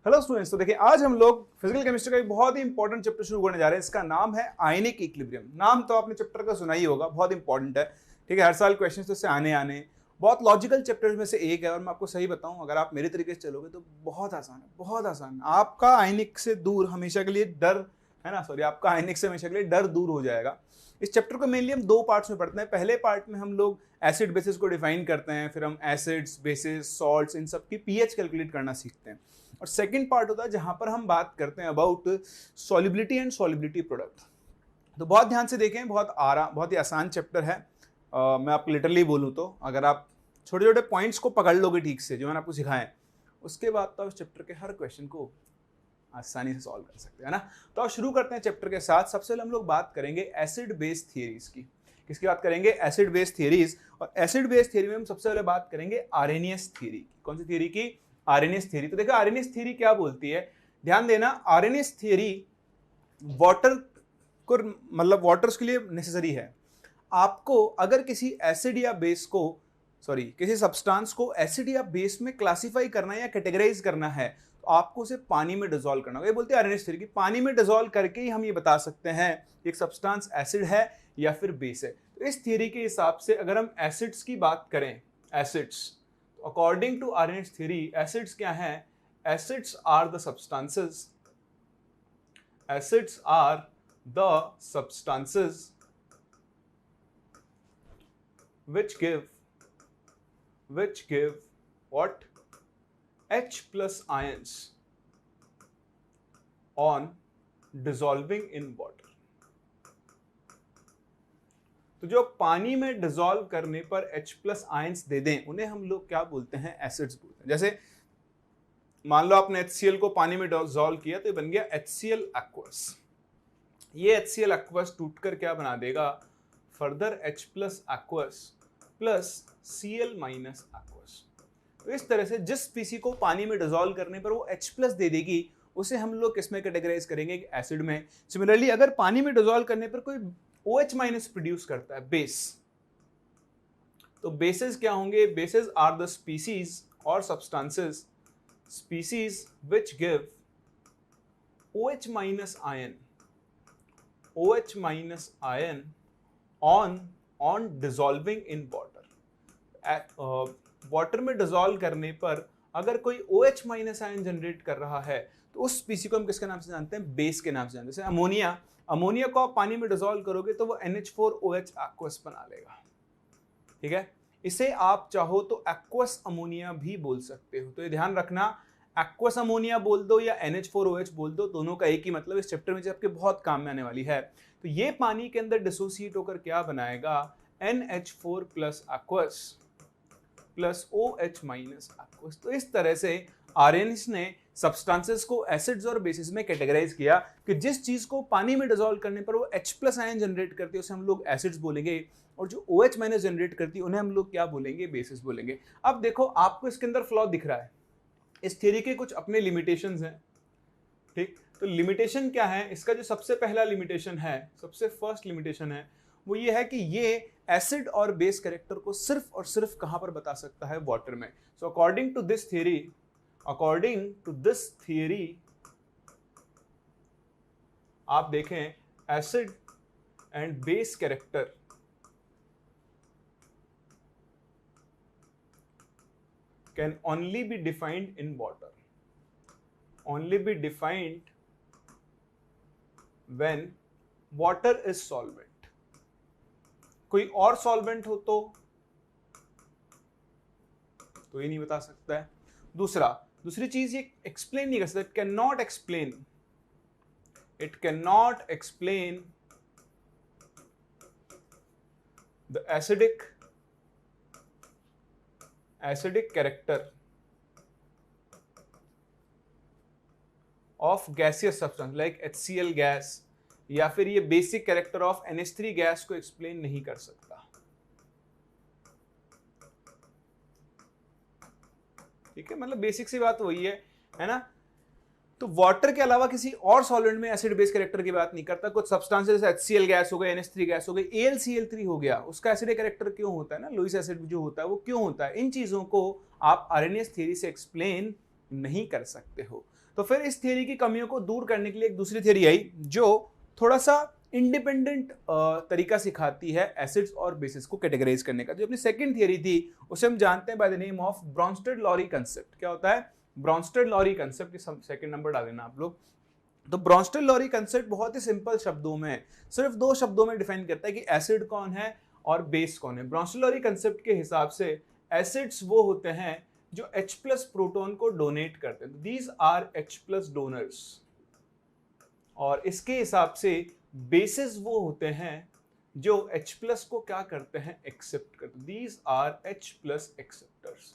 Hello students, तो देखिए आज हम लोग फिजिकल केमिस्ट्री का एक बहुत ही इंपॉर्टेंट चैप्टर शुरू करने जा रहे हैं। इसका नाम है आयनिक इक्विलिब्रियम। नाम तो आपने चैप्टर का सुना ही होगा, बहुत इंपॉर्टेंट है। ठीक है, हर साल क्वेश्चन तो इससे आने बहुत लॉजिकल चैप्टर्स में से एक है। और मैं आपको सही बताऊं, अगर आप मेरे तरीके से चलोगे तो बहुत आसान है, बहुत आसान। आपका आयनिक से दूर हमेशा के लिए डर है ना, सॉरी, आपका आयनिक से हमेशा के लिए डर दूर हो जाएगा। इस चैप्टर को मेनली हम दो पार्ट्स में पढ़ते हैं। पहले पार्ट में हम लोग एसिड बेसिस को डिफाइन करते हैं, फिर हम एसिड्स, बेसिस, सॉल्ट्स, इन सब की पीएच कैलकुलेट करना सीखते हैं। और सेकंड पार्ट होता है जहां पर हम बात करते हैं about solubility and solubility product. तो बहुत ध्यान से देखें, बहुत ही आसान चैप्टर है। मैं आपको लिटरली बोलूं तो अगर आप छोटे छोटे पॉइंट्स को पकड़ लोगे ठीक से, जो मैंने आपको सिखाए, उसके बाद तो आप इस चैप्टर के हर क्वेश्चन को आसानी से सॉल्व कर सकते हैं ना। तो आप शुरू करते हैं चैप्टर के साथ। सबसे पहले हम लोग बात करेंगे एसिड बेस थियरीज की। किसकी बात करेंगे? Acid base theories. और एसिड बेस थियरी में हम सबसे पहले बात करेंगे आर्रेनियस थियरी की। कौन सी थियरी की? आर्रेनियस थियरी। तो देखो आर्रेनियस थियरी क्या बोलती है, ध्यान देना। आर्रेनियस थियरी वाटर को, मतलब वाटर्स के लिए नेसेसरी है। आपको अगर किसी एसिड या बेस को, सॉरी, किसी सब्सटेंस को एसिड या बेस में क्लासिफाई करना है या कैटेगराइज करना है, तो आपको उसे पानी में डिसॉल्व करना होगा। ये बोलते हैं आर्रेनियस थियरी की पानी में डिसॉल्व करके ही हम ये बता सकते हैं एक सब्सटेंस एसिड है या फिर बेस है। तो इस थियरी के हिसाब से अगर हम एसिड्स की बात करें, acids, according to Arrhenius theory, acids क्या हैं? Acids are the substances, acids are the substances which give what? H plus ions on dissolving in water। तो जो पानी में डिसॉल्व करने पर H प्लस आयंस दे दें, उन्हें हम लोग क्या बोलते हैं? एसिड्स बोलते हैं। जैसे मान लो आपने HCl को पानी में डिसॉल्व किया तो ये बन गया HCl aqueous। ये HCl aqueous टूटकर क्या बना देगा? Further H plus aqueous plus Cl minus aqueous। तो इस तरह से जिस स्पीसी को पानी में डिसॉल्व करने पर वो H प्लस दे देगी, उसे हम लोग किसमें कैटेगराइज करेंगे? एसिड में। सिमिलरली अगर पानी में डिसॉल्व करने पर कोई OH माइनस प्रोड्यूस करता है, बेस, तो बेसेस क्या होंगे? बेसेस आर द स्पीसीज और substances, species which give OH minus ion, OH minus ion on dissolving in water. Water में डिसॉल्व करने पर अगर कोई OH माइनस आयन जनरेट कर रहा है, तो उस स्पीसी को हम किसके नाम से जानते हैं? बेस के नाम से जानते हैं। जैसे अमोनिया को आप पानी में डिसॉल्व करोगे तो वो NH4OH एक्वस बना लेगा। ठीक है, इसे आप चाहो तो एक्वस अमोनिया भी बोल सकते हो। तो ये ध्यान रखना, एक्वस अमोनिया बोल दो या NH4OH बोल दो, दोनों का एक ही मतलब। इस चैप्टर में आपके बहुत काम में आने वाली है। तो ये पानी के अंदर डिसोसिएट होकर क्या बनाएगा? NH4 plus aqueous plus OH minus aqueous. तो इस तरह से आर्रेनियस ने सब्सटेंसेस को एसिड्स और बेसिस में कैटेगराइज किया कि जिस चीज को पानी में डिसॉल्व करने पर वो H प्लस आयन जनरेट करती है उसे हम लोग एसिड्स बोलेंगे, और जो OH माइनस जनरेट करती है उन्हें हम लोग क्या बोलेंगे? बेसिस बोलेंगे। अब देखो, आपको इसके अंदर फ्लॉ दिख रहा है। इस थ्योरी के कुछ अपने लिमिटेशंस हैं। ठीक, तो लिमिटेशन क्या है इसका? जो सबसे पहला लिमिटेशन है, सबसे फर्स्ट लिमिटेशन है, वो ये है कि ये एसिड और बेस कैरेक्टर को सिर्फ और सिर्फ कहां पर बता सकता है? वाटर में। So according to this theory, आप देखें, acid and base character can only be defined in water, only be defined when water is solvent। कोई और सॉल्वेंट हो तो ये नहीं बता सकता है। दूसरी चीज ये एक्सप्लेन नहीं कर सकता। It can not explain the acidic character of gaseous substance like HCl gas, या फिर ये basic character of NH3 gas को एक्सप्लेन नहीं कर सकता। ठीक है, मतलब बेसिक सी बात वही है ना। तो वाटर के अलावा किसी और सॉल्वेंट में एसिड बेस कैरेक्टर की बात नहीं करता। कुछ सब्सटेंसेस जैसे HCl गैस हो गए, NH3 गैस हो गई, AlCl3 हो गया, उसका एसिड कैरेक्टर क्यों होता है ना, लुईस एसिड जो होता है वो क्यों होता है? इन चीजों को आप आर्रेनियस थ्योरी से एक्सप्लेन नहीं कर सकते हो। तो फिर इस थियरी की कमियों को दूर करने के लिए एक दूसरी थियरी आई जो थोड़ा सा इंडिपेंडेंट तरीका सिखाती है एसिड्स और बेसिस को कैटेगराइज करने का। जो अपनी सेकंड थियरी थी उसे हम जानते हैं by the name of Brønsted-lorry concept. क्या होता है? Brønsted-lorry concept. सेकंड नंबर डाल देना आप लोग। तो ब्रॉन्स्टेड-लॉरी कंसेप्ट बहुत ही सिंपल शब्दों में, सिर्फ 2 शब्दों में डिफाइन करता है कि एसिड कौन है और बेस कौन है। ब्रॉन्स्टेड-लॉरी कंसेप्ट के हिसाब से एसिड्स वो होते हैं जो H+ प्रोटॉन को डोनेट करते हैं, दीज आर H+ डोनर्स। और इसके हिसाब से बेसिस वो होते हैं जो H+ को क्या करते हैं? एक्सेप्ट करते हैं, दीज आर H+ एक्सेप्टर्स।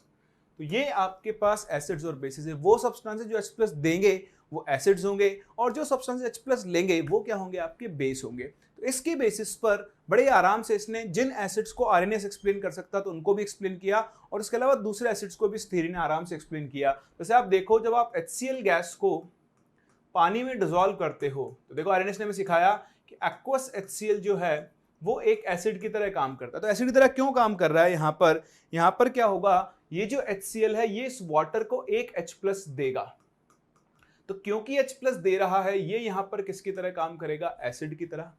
तो ये आपके पास एसिड्स और बेसिस है। वो सब्सटेंसेस जो H+ देंगे वो एसिड्स होंगे और जो सब्सटेंसेस H+ लेंगे वो क्या होंगे? आपके बेस होंगे। तो इसके बेसिस पर बड़े आराम से इसने जिन एसिड्स को आरएनए एक्सप्लेन कर सकता तो उनको भी एक्सप्लेन किया और इसके अलावा दूसरे एसिड्स को भी इस थ्योरी ने आराम से एक्सप्लेन किया। जैसे आप देखो, जब आप HCl गैस को पानी में डिसॉल्व करते हो तो देखो आरएनए ने हमें सिखाया कि एक्वस HCl जो है वो एक एसिड की तरह काम करता है। तो एसिड की तरह क्यों काम कर रहा है? यहाँ पर क्या होगा? ये जो HCl है ये इस वाटर को एक H+ देगा। तो क्योंकि H+ दे रहा है ये यहाँ पर किसकी तरह काम करेगा? एसिड की तरह।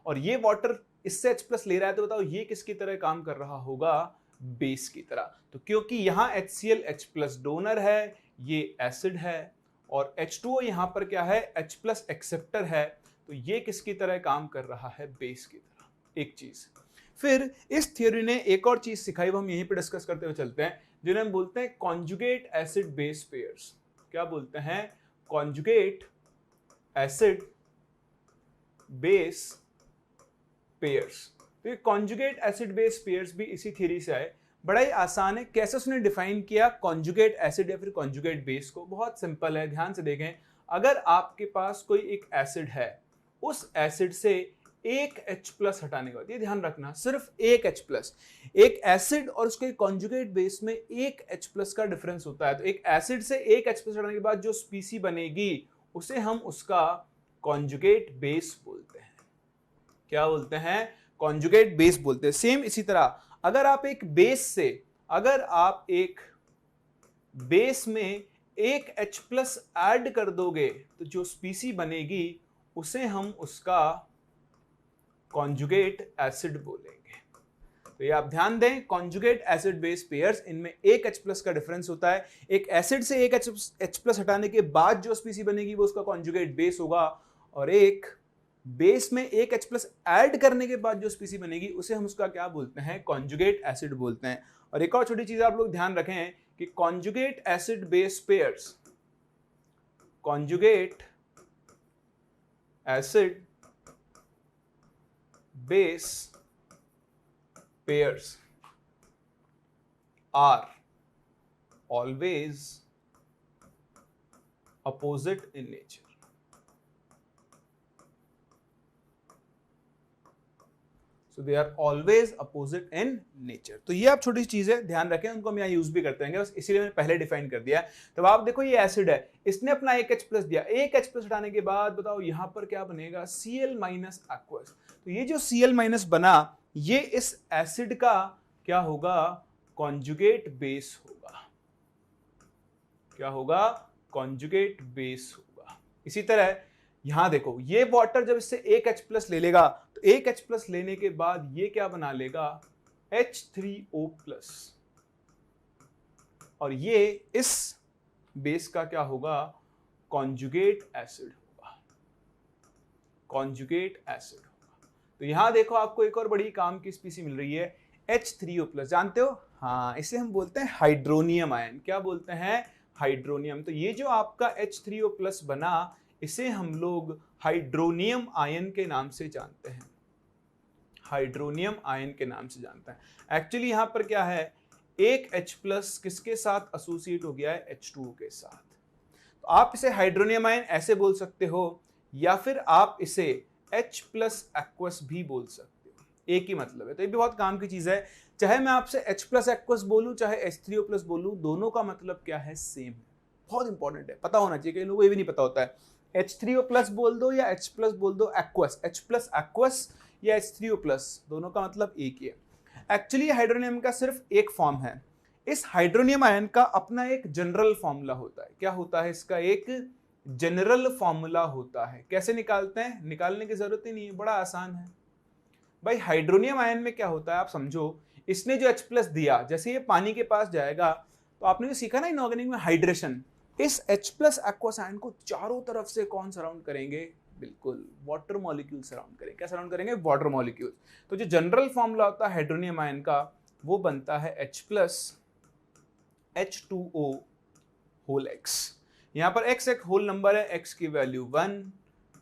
और ये वाटर इससे H+ ले रहा है तो बताओ ये किसकी तरह काम कर रहा होगा? बेस की तरह। तो क्योंकि यहाँ HCl H+ डोनर है, ये एसिड है, और H2O यहाँ पर क्या है? H+ एक्सेप्टर है। तो ये किसकी तरह काम कर रहा है? बेस की तरह। एक चीज। फिर इस थ्योरी ने एक और चीज सिखाई, वो हम यहीं पे डिस्कस करते हुए चलते हैं, जिन्हें हम बोलते हैं कॉन्जुगेट एसिड बेस पेयर्स। क्या बोलते हैं? Conjugate acid base pairs. तो ये कॉन्जुगेट एसिड बेस पेयर्स भी इसी थ्योरी से आए। बड़ा ही आसान है। कैसे उसने डिफाइन किया कॉन्जुगेट एसिड या फिर कॉन्जुगेट बेस को? बहुत सिंपल है, ध्यान से देखें। अगर आपके पास कोई एक एसिड है, उस एसिड से एक H+ हटाने के बाद, ये ध्यान रखना, सिर्फ एक H+, एक एसिड और उसके कॉन्जुगेट बेस में एक H+ का डिफरेंस होता है। तो एक एसिड से एक H+ हटाने के बाद जो स्पीसी बनेगी उसे हम उसका कॉन्जुगेट बेस बोलते हैं। क्या बोलते हैं? कॉन्जुगेट बेस बोलते हैं। सेम इसी तरह अगर आप एक बेस में एक H+ ऐड कर दोगे तो जो स्पीसी बनेगी उसे हम उसका कॉन्जुगेट एसिड बोलेंगे। तो ये आप ध्यान दें, कॉन्जुगेट एसिड बेस पेयर्स, इनमें एक H+ का डिफरेंस होता है। एक एसिड से एक H+ हटाने के बाद जो स्पीसी बनेगी वो उसका कॉन्जुगेट बेस होगा, और एक बेस में एक H+ ऐड करने के बाद जो स्पीसी बनेगी उसे हम उसका क्या बोलते हैं? कॉन्जुगेट एसिड बोलते हैं। और एक और छोटी चीज आप लोग ध्यान रखें कि conjugate acid base pairs, conjugate acid base pairs are always opposite in nature. So they are always opposite in nature. तो ये आप छोटी चीजें ध्यान रखें, उनको हम यहाँ यूज भी करते हैं, बस इसीलिए मैंने पहले डिफाइन कर दिया। तो आप देखो ये एसिड है, इसने अपना एक H+ दिया, एक H+ हटाने के बाद बताओ यहाँ पर क्या बनेगा? Cl- aqueous। तो ये जो Cl- बना ये इस एसिड का क्या होगा? कॉन्जुगेट बेस होगा। क्या होगा? कॉन्जुगेट बेस होगा। इसी तरह यहां देखो, ये वाटर जब इससे एक H+ ले लेगा तो एक H+ लेने के बाद ये क्या बना लेगा? H3O+, और ये इस बेस का क्या होगा? कॉन्जुगेट एसिड होगा। कॉन्जुगेट एसिड होगा। तो यहां देखो आपको एक और बड़ी काम की स्पीसी मिल रही है, H3O+, जानते हो? हाँ, इसे हम बोलते हैं हाइड्रोनियम आयन। क्या बोलते हैं? हाइड्रोनियम। तो ये जो आपका H3O+ बना इसे हम लोग हाइड्रोनियम आयन के नाम से जानते हैं। हाइड्रोनियम आयन के नाम से जानते हैं। एक्चुअली यहां पर क्या है? एक H+ किसके साथ एसोसिएट हो गया है? H2O के साथ। तो आप इसे हाइड्रोनियम आयन ऐसे बोल सकते हो, या फिर आप इसे H+ एक्वस भी बोल सकते हो, एक ही मतलब है। तो ये भी बहुत काम की चीज है। चाहे मैं आपसे H+ एक्वस बोलूं चाहे H3O+ बोलूं, दोनों का मतलब क्या है? सेम है। बहुत इंपॉर्टेंट है, पता होना चाहिए, कई लोगों को ये भी नहीं पता होता है। H3O+ बोल दो या H+ बोल दो, एक्वस, H+ एक्वस या H3O+, दोनों का मतलब एक ही है। एक्चुअली हाइड्रोनियम का सिर्फ एक फॉर्म है, इस हाइड्रोनियम आयन का अपना एक जनरल फॉर्मूला होता है। क्या होता है इसका? एक जनरल फॉर्मूला होता है। कैसे निकालते हैं? निकालने की जरूरत ही नहीं है, बड़ा आसान है भाई। हाइड्रोनियम आयन में क्या होता है आप समझो, इसने जो H+ दिया, जैसे ये पानी के पास जाएगा तो आपने जो सीखा ना इनऑर्गेनिक में हाइड्रेशन, इस H+ एक्वस आयन को चारों तरफ से कौन सराउंड करेंगे? बिल्कुल वाटर मॉलिक्यूल सराउंड करेंगे। क्या सराउंड करेंगे? Water molecule. तो जो जनरल फॉर्मूला होता है हाइड्रोनियम आयन का, वो बनता है H+ H2O होल x। यहां पर x एक होल नंबर है, x की वैल्यू 1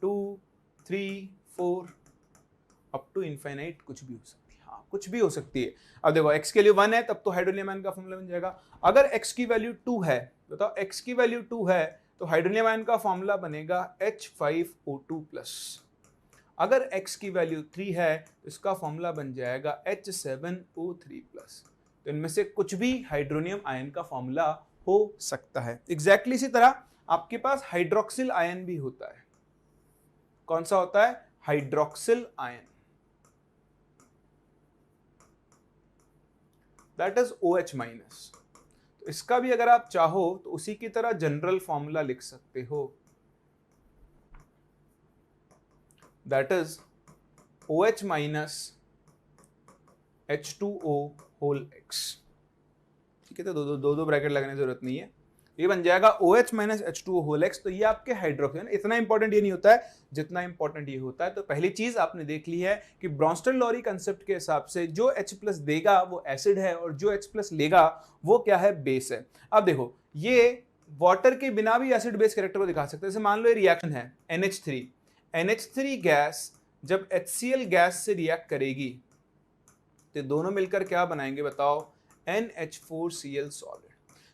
2 3 4 अप टू इनफाइनाइट कुछ भी हो सकती है। हाँ, कुछ भी हो सकती है। अब देखो x के लिए 1 है तब तो हाइड्रोनियम आयन का फॉर्मूला बन जाएगा। अगर x की वैल्यू 2 है, बताओ x की वैल्यू 2 है तो हाइड्रोनियम आयन का फॉर्मूला बनेगा H5O2+। अगर x की वैल्यू 3 है तो इसका फॉर्मूला बन जाएगा H7O3+। तो इनमें से कुछ भी हाइड्रोनियम आयन का फॉर्मूला हो सकता है। एग्जैक्टली इसी तरह आपके पास हाइड्रोक्सिल आयन भी होता है। कौन सा होता है? Hydroxyl ion, that is OH-। तो इसका भी अगर आप चाहो तो उसी की तरह जनरल फॉर्मूला लिख सकते हो, that is OH- H2O whole x। ठीक है, तो दो ब्रैकेट लगाने की जरूरत नहीं है, ये बन जाएगा OH- H2O होल x। तो ये आपके हाइड्रोक्सिल, इतना इंपॉर्टेंट ये नहीं होता है जितना इंपॉर्टेंट ये होता है। तो पहली चीज आपने देख ली है कि ब्रॉन्स्टन-लॉरी कंसेप्ट के हिसाब से जो H+ देगा वो एसिड है और जो H+ लेगा वो क्या है? बेस है। अब देखो, ये वाटर के बिना भी एसिड बेस कैरेक्टर को दिखा सकते हैं। जैसे मान लो ये रिएक्शन है NH3 गैस जब HCl गैस से रिएक्ट करेगी तो दोनों मिलकर क्या बनाएंगे बताओ? NH4Cl solid.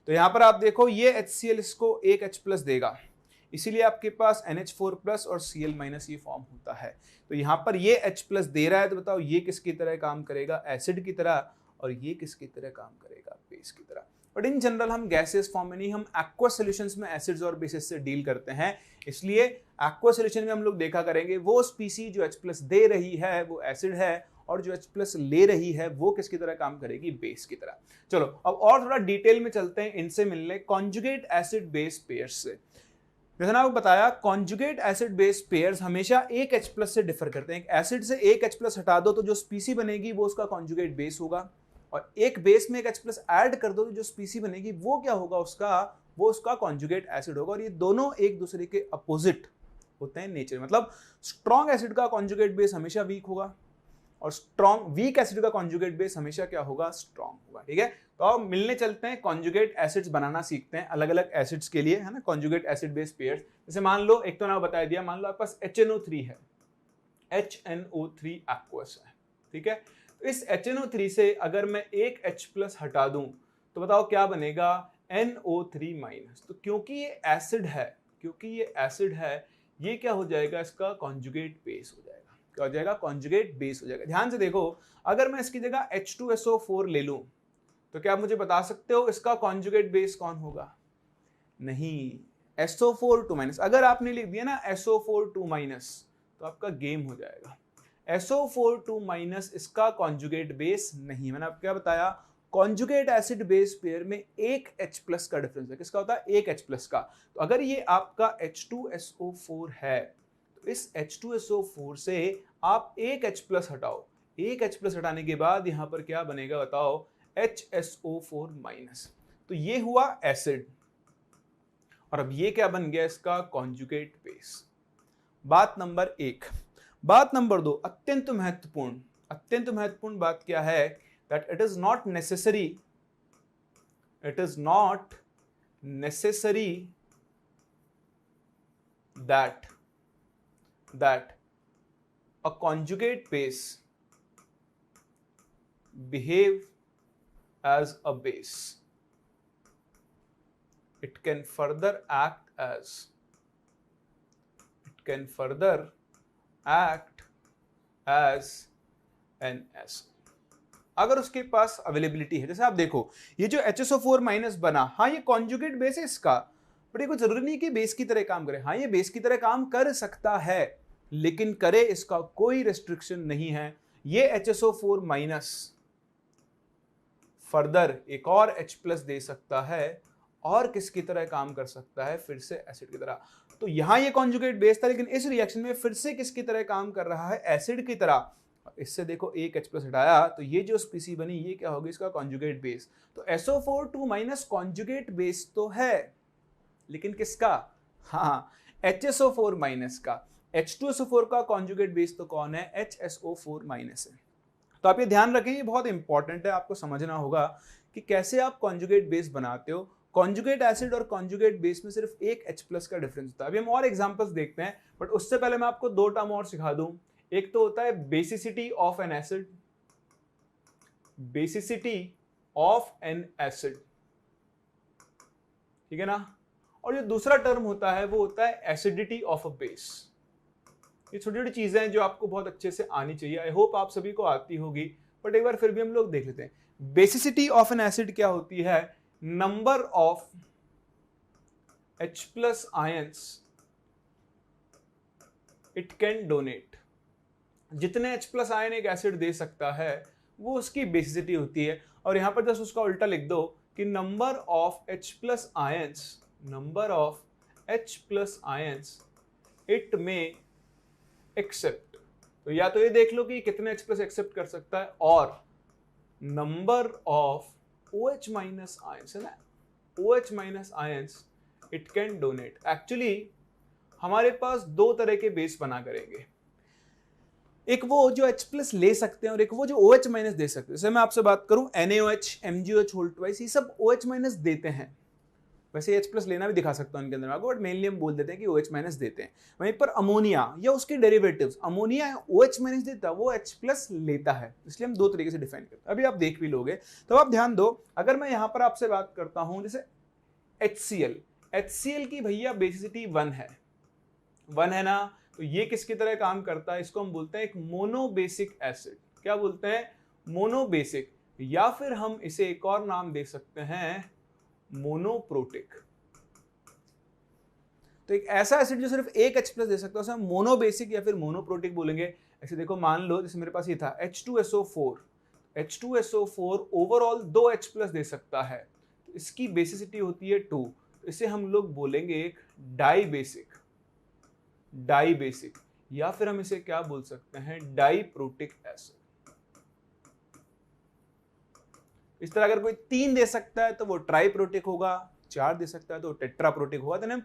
तो यहां पर आप देखो ये HCl इसको एक H+ देगा, इसीलिए आपके पास NH4+ और Cl- ये फॉर्म होता है। तो यहां पर ये H+ दे रहा है तो बताओ ये किसकी तरह काम करेगा? एसिड की तरह। और ये किसकी तरह काम करेगा? बेस की तरह। बट इन जनरल हम गैसेस फॉर्म में नहीं, हम एक्वस सॉल्यूशंस में एसिड्स और बेसिस से डील करते हैं, इसलिए एक्वस सॉल्यूशन में हम लोग देखा करेंगे वो स्पीसी जो H+ दे रही है वो एसिड है और जो H+ ले रही है वो किसकी तरह काम करेगी? बेस की तरह। चलो अब और थोड़ा डिटेल में चलते हैं इनसे मिलने कॉन्जुगेट एसिड बेस पेयर्स से। जैसे ना आपको बताया, कॉन्जुगेट एसिड बेस पेयर्स हमेशा एक H+ से डिफर करते हैं। एक एसिड से एक H+ हटा दो तो जो स्पीसी बनेगी वो उसका कॉन्जुगेट बेस होगा, और एक बेस में एक H+ ऐड कर दो तो जो स्पीसी बनेगी वो क्या होगा? वो उसका कॉन्जुगेट एसिड होगा। और ये दोनों एक दूसरे के अपोजिट होते हैं नेचर। मतलब स्ट्रॉन्ग एसिड का कॉन्जुगेट बेस हमेशा वीक होगा और वीक एसिड का कॉन्जुगेट बेस हमेशा क्या होगा? स्ट्रॉन्ग होगा। ठीक है, तो अब मिलने चलते हैं, कॉन्जुगेट एसिड्स बनाना सीखते हैं अलग अलग एसिड्स के लिए, है ना, कॉन्जुगेट एसिड बेस पेयर्स। जैसे मान लो, एक तो नाम बता दिया, मान लो आपके पास HNO3 है, HNO3 एक्वस है। ठीक है, तो इस HNO3 से अगर मैं एक H+ हटा दूं तो बताओ क्या बनेगा? NO3-। तो क्योंकि ये एसिड है, ये क्या हो जाएगा? इसका कॉन्जुगेट बेस हो जाएगा। क्या हो जाएगा? कॉन्जुगेट बेस हो जाएगा। ध्यान से देखो, अगर मैं इसकी जगह H2SO4 ले लूं तो क्या आप मुझे बता सकते हो इसका कॉन्जुगेट बेस कौन होगा? नहीं, SO4 2-। अगर आपने लिख दिया ना SO4 2- तो आपका गेम हो जाएगा। SO4 2- इसका कॉन्जुगेट बेस नहीं। मैंने आपको क्या बताया? कॉन्जुगेट एसिड बेस पेयर में एक H+ का डिफरेंस है। किसका होता है? एक H+ का। तो अगर ये आपका H2SO4 है तो इस H2SO4 से आप एक H+ हटाओ, एक H+ हटाने के बाद यहां पर क्या बनेगा बताओ? HSO4-। तो ये हुआ एसिड, और अब ये क्या बन गया? इसका कॉन्जुगेट बेस। बात नंबर 1। बात नंबर 2, अत्यंत महत्वपूर्ण बात क्या है? That it is not necessary that a conjugate base behave as a base. It can further act as an acid अगर उसके पास अवेलेबिलिटी है। जैसे आप देखो, ये जो HSO4- बना, हाँ ये कॉन्जुगेट बेस है इसका, बट ये कोई जरूरी नहीं कि बेस की तरह काम करे। हाँ ये बेस की तरह काम कर सकता है, लेकिन करे इसका कोई रेस्ट्रिक्शन नहीं है। ये HSO4- फर्दर एक और H+ दे सकता है और किसकी तरह काम कर सकता है, फिर से एसिड की तरह। तो यहां ये कॉन्जुगेट बेस था, लेकिन इस रिएक्शन में फिर से किसकी तरह काम कर रहा है, एसिड की तरह। इससे देखो एक H+ हटाया तो ये जो स्पीसी बनी ये क्या होगी, इसका कॉन्जुगेट बेस। तो SO4 2- कॉन्जुगेट बेस तो है, लेकिन किसका, हाँ HSO4- का। H2SO4 का कॉन्जुगेट बेस तो कौन है, HSO4- है। तो आप ये ध्यान रखें, ये बहुत इंपॉर्टेंट है, आपको समझना होगा कि कैसे आप कॉन्जुगेट बेस बनाते हो। कॉन्जुगेट एसिड और कॉन्जुगेट बेस में सिर्फ एक H+ का डिफरेंस होता है। अभी हम और एग्जांपल्स देखते हैं, बट उससे पहले मैं आपको 2 टर्म और सिखा दूं। एक तो होता है basicity of N acid, basicity of N acid, ठीक है ना। और जो दूसरा टर्म होता है वो होता है एसिडिटी ऑफ अ बेस। ये छोटी छोटी चीजें हैं जो आपको बहुत अच्छे से आनी चाहिए। आई होप आप सभी को आती होगी, बट एक बार फिर भी हम लोग देख लेते हैं। बेसिसिटी ऑफ एन एसिड क्या होती है, number of H+ ions it can donate. जितने H+ आयन एक एसिड दे सकता है वो उसकी बेसिसिटी होती है। और यहां पर जस्ट उसका उल्टा लिख दो कि number of H+ ions, number of H+ ions it में एक्सेप्ट। तो या तो ये देख लो कि कितने H+ एक्सेप्ट कर सकता है, और नंबर ऑफ OH- आयंस है ना, OH- ions it can donate. Actually हमारे पास 2 तरह के बेस बना करेंगे, एक वो जो H+ ले सकते हैं और एक वो जो OH- दे सकते हैं। जैसे मैं आपसे बात करूं NaOH, MgOH होल ट्वाइस, ये सब OH- देते हैं। वैसे H+ लेना भी दिखा सकता हूं इनके अंदर आपको, बट मेनली हम बोल देते हैं कि OH- देते हैं। वहीं पर अमोनिया या उसके डेरिवेटिव्स, अमोनिया OH- देता, वो H+ लेता है, इसलिए हम 2 तरीके से डिफाइन करते हैं। अभी आप देख भी लोगे, तो आप ध्यान दो। अगर मैं यहां पर आपसे बात करता हूं जैसे HCl की भैया बेसिसिटी 1 है, 1 है ना, तो ये किसकी तरह काम करता है, इसको हम बोलते हैं एक मोनोबेसिक एसिड। क्या बोलते हैं, मोनोबेसिक, या फिर हम इसे एक और नाम दे सकते हैं मोनोप्रोटिक। तो एक ऐसा एसिड जो सिर्फ एक H+ दे सकता है उसे हम मोनोबेसिक या फिर मोनोप्रोटिक बोलेंगे। ऐसे देखो, मान लो जैसे मेरे पास ये था H2SO4, H2SO4 ओवरऑल 2 H+ दे सकता है, तो इसकी बेसिसिटी होती है 2, तो इसे हम लोग बोलेंगे एक डाइबेसिक, डाइबेसिक, या फिर हम इसे क्या बोल सकते हैं, डाइप्रोटिक एसिड। इस तरह अगर कोई 3 दे सकता है तो वो ट्राइप्रोटिक होगा, 4 दे सकता है तो टेट्राप्रोटिक होगा, तो हम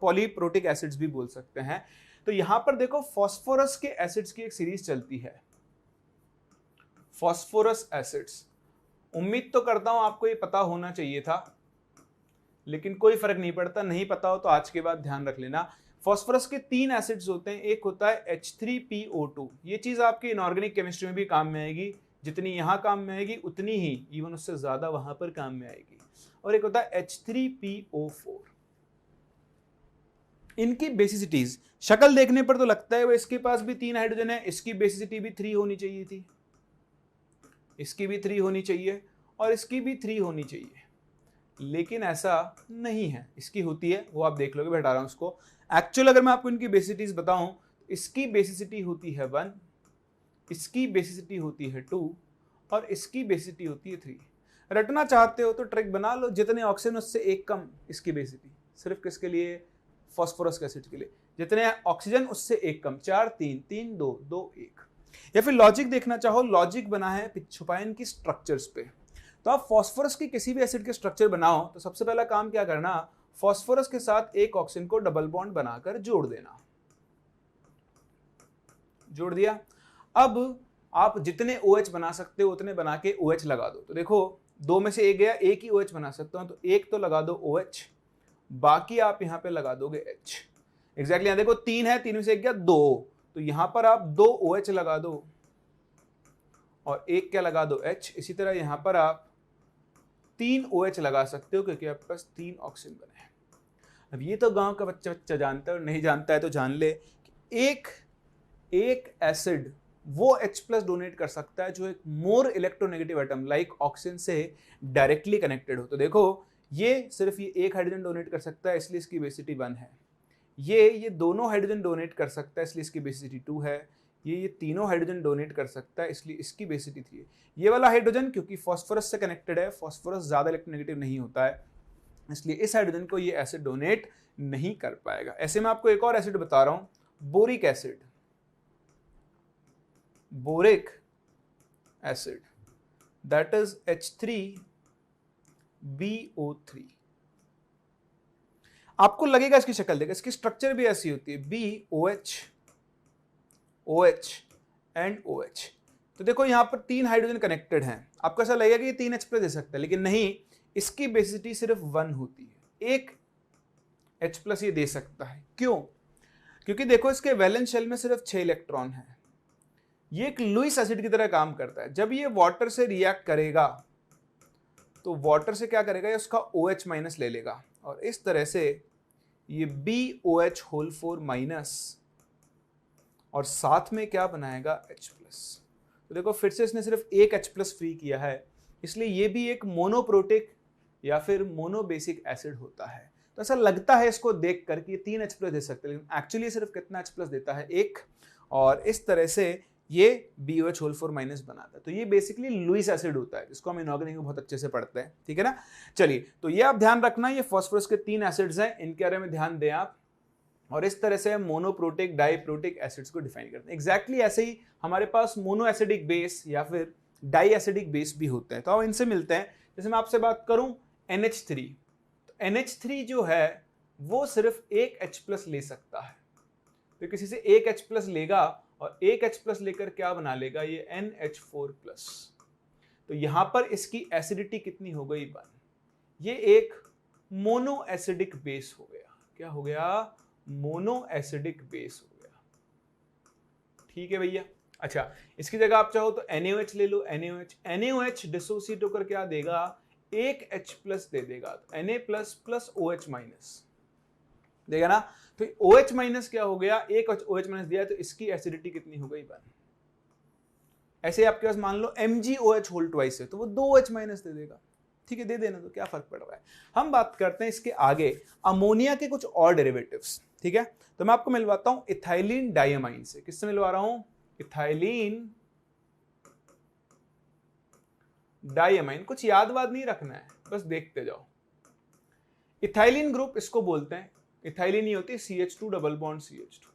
पॉलीप्रोटिक एसिड्स भी बोल सकते हैं। तो यहां पर देखो फास्फोरस के एसिड्स की एक सीरीज चलती है, फास्फोरस एसिड्स। उम्मीद तो करता हूं आपको ये पता होना चाहिए था, लेकिन कोई फर्क नहीं पड़ता, नहीं पता हो तो आज के बाद ध्यान रख लेना। फास्फोरस के 3 एसिड्स होते हैं, एक होता है H3PO2, ये चीज आपकी इनऑर्गेनिक केमिस्ट्री में भी काम में आएगी, जितनी यहां काम में आएगी उतनी ही इवन उससे ज्यादा वहां पर काम में आएगी। और एक होता है H3PO4। इनकी बेसिसिटीज शक्ल देखने पर तो लगता है वो इसके पास भी 3 हाइड्रोजन है, इसकी बेसिसिटी भी 3 होनी चाहिए थी, इसकी भी 3 होनी चाहिए, और इसकी भी 3 होनी चाहिए, लेकिन ऐसा नहीं है। इसकी होती है, वो आप देख लोगे, बैठा रहा हूं उसको। एक्चुअल अगर मैं आपको इनकी बेसिसिटीज बताऊं, इसकी बेसिसिटी होती है 1, इसकी बेसिसिटी होती है 2, और इसकी बेसिसिटी होती है 3। रटना चाहते हो तो ट्रिक बना लो, जितने ऑक्सीजन उससे एक कम इसकी बेसिसिटी, सिर्फ किसके लिए, फास्फोरस एसिड के लिए, जितने ऑक्सीजन उससे एक कम, 4 3 3 2 2 1। या फिर लॉजिक देखना चाहो, लॉजिक बना है छुपाइन की स्ट्रक्चर्स पे। तो आप फास्फोरस की किसी भी एसिड के स्ट्रक्चर बनाओ तो सबसे पहला काम क्या करना, फास्फोरस के साथ एक ऑक्सीजन को डबल बॉन्ड बनाकर जोड़ देना, जोड़ दिया। अब आप जितने OH बना सकते हो उतने बना के OH लगा दो। तो देखो 2 में से एक गया, एक ही OH बना सकता हूं, तो एक तो लगा दो OH, बाकी आप यहां पे लगा दोगे H। एग्जैक्टली यहां देखो 3 है, 3 में से एक गया 2, तो यहां पर आप 2 OH लगा दो और एक क्या लगा दो H। इसी तरह यहां पर आप 3 OH लगा सकते हो, क्योंकि आपके पास 3 ऑक्सीजन बने हैं। अब ये तो गांव का बच्चा बच्चा जानता है, और नहीं जानता है तो जान ले कि एक एसिड वो H+ डोनेट कर सकता है जो एक more electronegative atom like oxygen से डायरेक्टली कनेक्टेड हो। तो देखो ये सिर्फ ये एक हाइड्रोजन डोनेट कर सकता है, इसलिए इसकी बेसिसिटी 1 है। ये दोनों हाइड्रोजन डोनेट कर सकता है, इसलिए इसकी बेसिसिटी 2 है। ये तीनों हाइड्रोजन डोनेट कर सकता है, इसलिए इसकी बेसिसिटी 3 है। ये वाला हाइड्रोजन क्योंकि फॉस्फोरस से कनेक्टेड है, फॉस्फोरस ज्यादा इलेक्ट्रोनेगेटिव नहीं होता है, इसलिए इस हाइड्रोजन को ये एसिड डोनेट नहीं कर पाएगा। ऐसे में आपको एक और एसिड बता रहा हूं, boric acid, boric acid that is H3BO3। आपको लगेगा इसकी शक्ल देखा, इसकी स्ट्रक्चर भी ऐसी होती है, BOH OH एंड OH। तो देखो यहां पर 3 हाइड्रोजन कनेक्टेड हैं, आपको ऐसा लगेगा कि ये 3 H+ दे सकता है, लेकिन नहीं, इसकी बेसिसिटी सिर्फ 1 होती है, एक H+ ये दे सकता है। क्यों? क्योंकि देखो इसके वैलेंस शेल में सिर्फ 6 इलेक्ट्रॉन है, ये एक लुईस एसिड की तरह काम करता है। जब ये वाटर से रिएक्ट करेगा तो वाटर से क्या करेगा, ये उसका OH- ले लेगा और इस तरह से ये BOH4- और साथ में क्या बनाएगा, H+। तो देखो फिर से इसने सिर्फ एक H+ फ्री किया है, इसलिए ये भी एक मोनोप्रोटिक या फिर मोनोबेसिक एसिड होता है। तो ऐसा लगता है इसको देख कर कि ये 3 H+ दे सकते हैं, लेकिन एक्चुअली सिर्फ कितना H+ देता है, एक। और इस तरह से ये BOH4- बनाता है। तो ये बेसिकली लुईस एसिड होता है, जिसको हम इनऑर्गेनिक में बहुत अच्छे से पढ़ते हैं, ठीक है ना। चलिए, तो ये आप ध्यान रखना, ये फास्फोरस के 3 एसिड्स हैं, इनके बारे में ध्यान दें आप। और इस तरह से मोनोप्रोटिक डाइप्रोटिक एसिड्स को डिफाइन करते हैं। एग्जैक्टली ऐसे ही हमारे पास मोनो एसिडिक बेस या फिर डाई एसिडिक बेस भी होते हैं। तो अब इनसे मिलते हैं। जैसे मैं आपसे बात करूं NH3, तो NH3 जो है वो सिर्फ एक H+ ले सकता है। तो किसी से एक H+ लेगा और एक H+ लेकर क्या बना लेगा, ये NH4+। तो यहां पर इसकी एसिडिटी कितनी हो गई, 1। ये एक मोनो एसिडिक बेस हो गया। क्या हो गया, मोनो एसिडिक बेस हो गया, ठीक है भैया। अच्छा, इसकी जगह आप चाहो तो NaOH ले लो, NaOH डिसोसिएट होकर क्या देगा, एक H+ दे देगा, तो Na+ OH- देगा ना। तो OH- क्या हो गया, एक OH- दिया, तो इसकी एसिडिटी कितनी हो गई, 1। ऐसे आपके पास मान लो MgOH2 है, तो वो 2 OH- दे देगा, ठीक है, दे देना, तो क्या फर्क पड़ रहा है। हम बात करते हैं इसके आगे अमोनिया के कुछ और डेरिवेटिव्स, ठीक है। तो मैं आपको मिलवाता हूं इथाइलिन डायमाइन से। किससे मिलवा रहा हूं, इथाइलिन डायमाइन। कुछ याद वाद नहीं रखना है, बस देखते जाओ। इथाइलिन ग्रुप इसको बोलते हैं, इथाइलिन ही होती है CH2 डबल बॉन्ड CH2।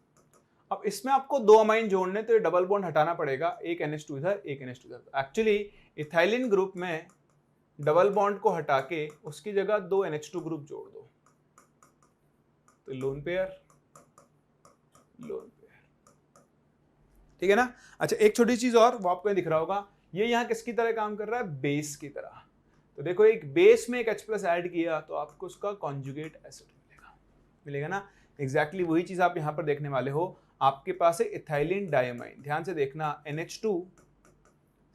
अब इसमें आपको 2 अमाइन जोड़ने, तो ये डबल बॉन्ड हटाना पड़ेगा, एक NH2 इधर, एक NH2 इधर। एक्चुअली इथाइलिन ग्रुप में डबल बॉन्ड को हटा के उसकी जगह 2 NH2 ग्रुप जोड़ दो, तो लोन पेयर, ठीक है ना। अच्छा, एक छोटी चीज और, वो आपको दिख रहा होगा, ये यहां किसकी तरह काम कर रहा है, बेस की तरह। तो देखो एक बेस में एक H+ ऐड किया तो आपको उसका कॉन्जुगेट एसिड मिलेगा ना। एग्जैक्टली वही चीज आप यहां पर देखने वाले हो। आपके पास है इथाइलिन डायमाइन, ध्यान से देखना, NH2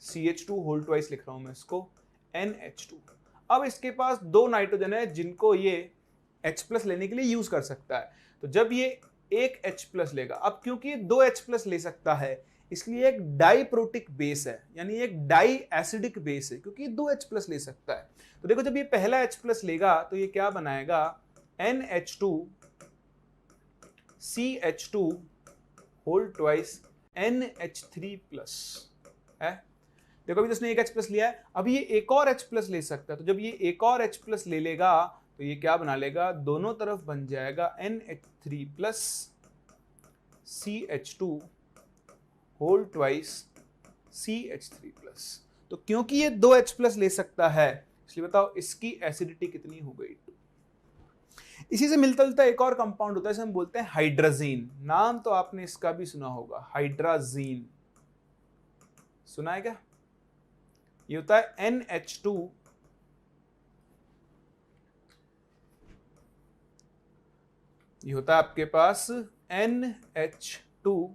CH2 लिख रहा हूं मैं इसको, NH2। अब इसके पास 2 नाइट्रोजन है जिनको ये H+ लेने के लिए यूज कर सकता है। तो जब ये एक H+ लेगा, अब क्योंकि 2 H+ ले सकता है, इसलिए एक डाइप्रोटिक बेस है, यानी एक डाई एसिडिक बेस है, क्योंकि 2 H+ ले सकता है। तो देखो जब ये पहला H+ लेगा तो ये क्या बनाएगा, NH2 CH2 NH3+ है। देखो अभी इसने एक H+ लिया है, अब ये एक और H+ ले सकता है। तो जब ये एक और H+ ले लेगा तो ये क्या बना लेगा, दोनों तरफ बन जाएगा NH3+ CH2 CH3+। तो क्योंकि ये 2 H+ ले सकता है, इसलिए बताओ इसकी एसिडिटी कितनी हो गई, 2। इसी से मिलता जुलता एक और कंपाउंड होता है, इसे हम बोलते हैं हाइड्राजीन। नाम तो आपने इसका भी सुना होगा, हाइड्राजीन सुना है क्या। ये होता है NH2 ये होता है आपके पास NH2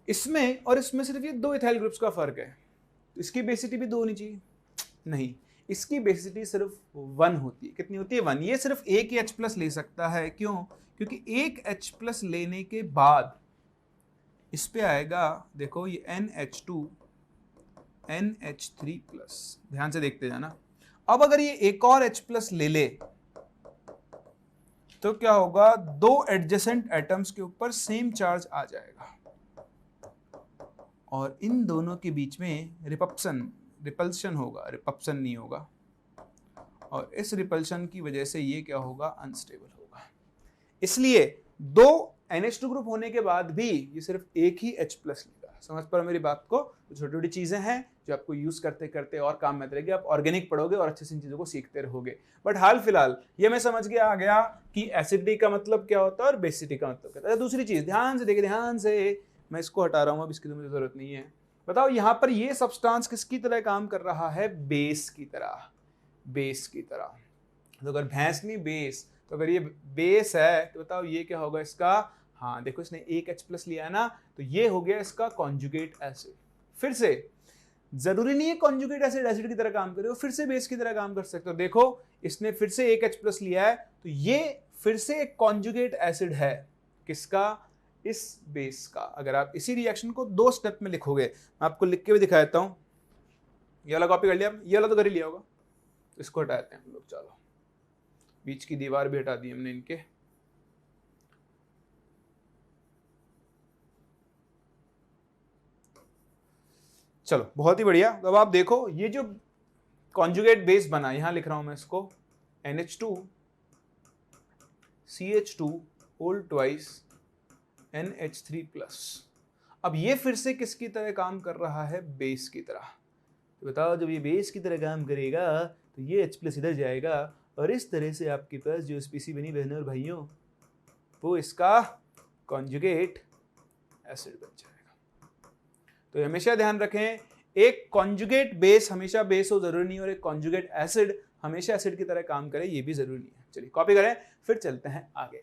इसमें और इसमें सिर्फ ये 2 इथाइल ग्रुप्स का फर्क है। तो इसकी बेसिसिटी भी 2 होनी चाहिए, नहीं, इसकी बेसिसिटी सिर्फ 1 होती है। कितनी होती है, 1। ये सिर्फ एक ही H+ ले सकता है, क्यों, क्योंकि एक H+ लेने के बाद इस पे आएगा, देखो ये NH2 NH3+। ध्यान से देखते जाना। अब अगर ये एक और H+ ले ले तो क्या होगा, दो एडजेसेंट एटम्स के ऊपर सेम चार्ज आ जाएगा और इन दोनों के बीच में रिपल्शन होगा, रिपल्शन नहीं होगा, और इस रिपल्शन की वजह से ये क्या होगा, अनस्टेबल होगा। इसलिए दो NH2 ग्रुप होने के बाद भी ये सिर्फ एक ही H+ लेगा। समझ पा रहे मेरी बात को? तो छोटी छोटी चीजें हैं जो आपको यूज करते करते और काम में रहेगी, आप ऑर्गेनिक पढ़ोगे और अच्छे से इन चीजों को सीखते रहोगे। बट हाल फिलहाल ये मैं समझ गया आ गया कि एसिडिटी का मतलब क्या होता है और बेसिडिटी का मतलब क्या होता है। दूसरी चीज ध्यान से देखिए, ध्यान से, मैं इसको हटा रहा हूँ अब, इसकी तो मुझे जरूरत नहीं है। बताओ यहाँ पर ये सब्सटेंस किसकी तरह काम कर रहा है, बेस की तरह, बेस की तरह। तो अगर भैंस नहीं बेस, तो अगर ये बेस है तो बताओ ये क्या होगा इसका, हाँ देखो इसने एक H+ लिया है ना, तो ये हो गया इसका कॉन्जुगेट एसिड। फिर से जरूरी नहीं है कॉन्जुगेट एसिड एसिड की तरह काम करे, फिर से बेस की तरह काम कर सकते हो। देखो इसने फिर से एक H+ लिया है, तो ये फिर से एक कॉन्जुगेट एसिड है, किसका, इस बेस का। अगर आप इसी रिएक्शन को 2 स्टेप में लिखोगे, मैं आपको लिख के भी दिखा देता हूँ। ये वाला कॉपी कर लिया, ये वाला तो कर ही लिया होगा, इसको हटा देते हैं हम लोग। चलो बीच की दीवार भी हटा दी हमने इनके। चलो बहुत ही बढ़िया। अब आप देखो ये जो कॉन्जुगेट बेस बना, यहां लिख रहा हूं मैं इसको, NH2 CH2 whole twice NH3+। अब ये फिर से किसकी तरह काम कर रहा है, बेस की तरह। तो बताओ जब ये बेस की तरह काम करेगा तो ये H+ इधर जाएगा और इस तरह से आपके पास जो स्पीसी बनी बहनों और भाइयों, वो इसका कॉन्जुगेट एसिड बन जाएगा। तो हमेशा ध्यान रखें, एक कॉन्जुगेट बेस हमेशा बेस हो जरूरी नहीं, और एक कॉन्जुगेट एसिड हमेशा एसिड की तरह काम करे ये भी जरूरी नहीं है। चलिए कॉपी करें, फिर चलते हैं आगे।